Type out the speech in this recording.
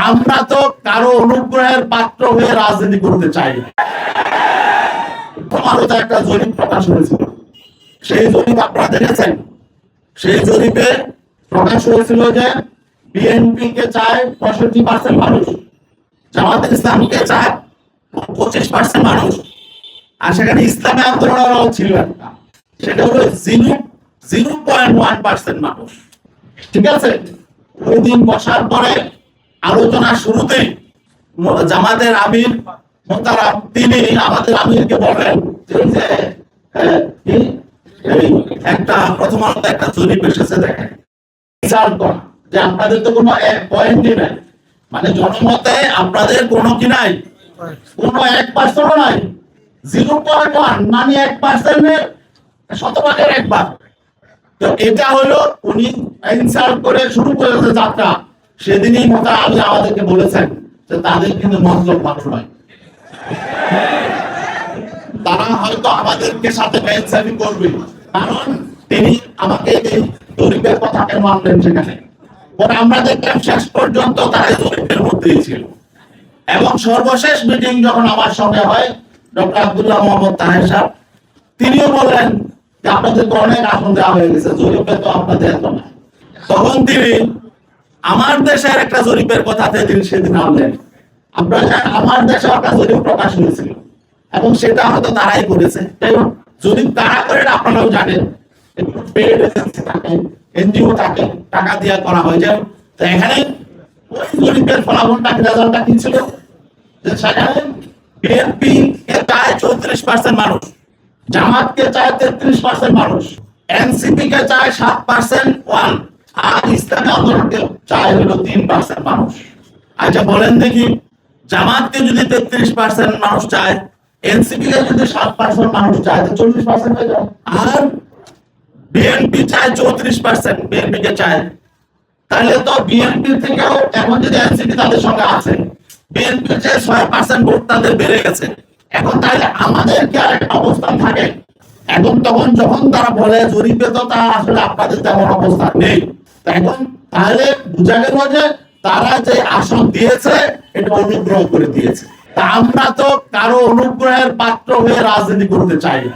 আমরা তো কারো অনুগ্রহের পাত্র হয়ে রাজনীতি করতে চাই না। তোমারও তো একটা জরিপ প্রকাশ হয়েছিল, সেই জরিপ আপনারা দেখেছেন। সেই জরিপে প্রকাশ হয়েছিল যে বিএনপি কে চায় 65% মানুষ, জামাতে ইসলামীকে চায় 25% মানুষ, আর সেখানে ইসলামী আন্দোলনেরও ছিল একটা, সেটা হলো 0.1% মানুষ। ঠিক আছে, ওই দিন বসার পরে আলোচনা শুরুতেই জামাতের আমির মোহতারাম তিনি আমাদের আমিরকে বলেন যে একটা প্রথম আলোতে একটা জরিপ এসেছে, দেখেন যে আপনাদের তো কোনো এক পয়েন্টই নাই, মানে জনমতে আপনাদের কোনো কি নাই, কোনো 1% নাই, 0.1 মানে 1%-এর শতভাগের 1 ভাগ। তো এটা হলো উনি ইনসাল্ট করে শুরু করেছে যাত্রা। সেদিনই মোহতারাম আমাদেরকে বলেছেন যে তাদের কিন্তু মতলব মানুষ নয়, তারা হয়তো আমাদেরকে সাথে বেইনসাফি করবে, কারণ তিনি আমাকে এই জরিপের কথা কেন আনলেন সেখানে। পরে আমরা দেখলাম শেষ পর্যন্ত তারা জরিপের মধ্যেই ছিল। এবং সর্বশেষ মিটিং যখন আমার সঙ্গে হয়, ডক্টর আব্দুল্লাহ মোহাম্মদ তাহের সাহেব তিনিও বললেন যে আপনাদের অনেক আসন দেওয়া হয়ে গেছে, জরিপে তো আপনাদের এত না। তখন তিনি আমার দেশের একটা জরিপের কথা তিনি সেদিন আনলেন। আপনারা জানেন আমার দেশে একটা জরিপ প্রকাশ হয়েছিল এবং সেটা হয়তো তারাই করেছে। জরিপ তারা করে আপনারাও জানেন, পেড এজেন্সি থাকে, এনজিও থাকে, টাকা দিয়ে করা হয়। যে তো এখানে ওই জরিপের ফলাফলটা রেজাল্টটা কি ছিল, যে সেখানে বিএনপি কে চায় 34% মানুষ, জামাতকে চায় 33% মানুষ, এনসিপি কে চায় 7% আর ইসলামী আন্দোলনকে চায় হলো 3% মানুষ। আচ্ছা বলেন দেখি, জামাতকে যদি 33% মানুষ চায়, এনসিপি কে যদি 7% মানুষ চায়, তো 40% হয়ে যায়। আর বিএনপি চায় 34%, বিএনপি কে চায়, তাহলে তো বিএনপি থেকেও এখন যদি এনসিপি তাদের সঙ্গে আছে, বিএনপি যে 6% ভোট তাদের বেড়ে গেছে। এখন তাহলে আমাদের কি আর একটা অবস্থান থাকে? এখন তখন যখন তারা বলে জরিপে তো তা আসলে আপনাদের তেমন অবস্থান নেই, এখন তাহলে বোঝা গেল যে তারা যে আসন দিয়েছে এটা অনুগ্রহ করে দিয়েছে। তা আমরা তো কারো অনুগ্রহের পাত্র হয়ে রাজনীতি করতে চাই না।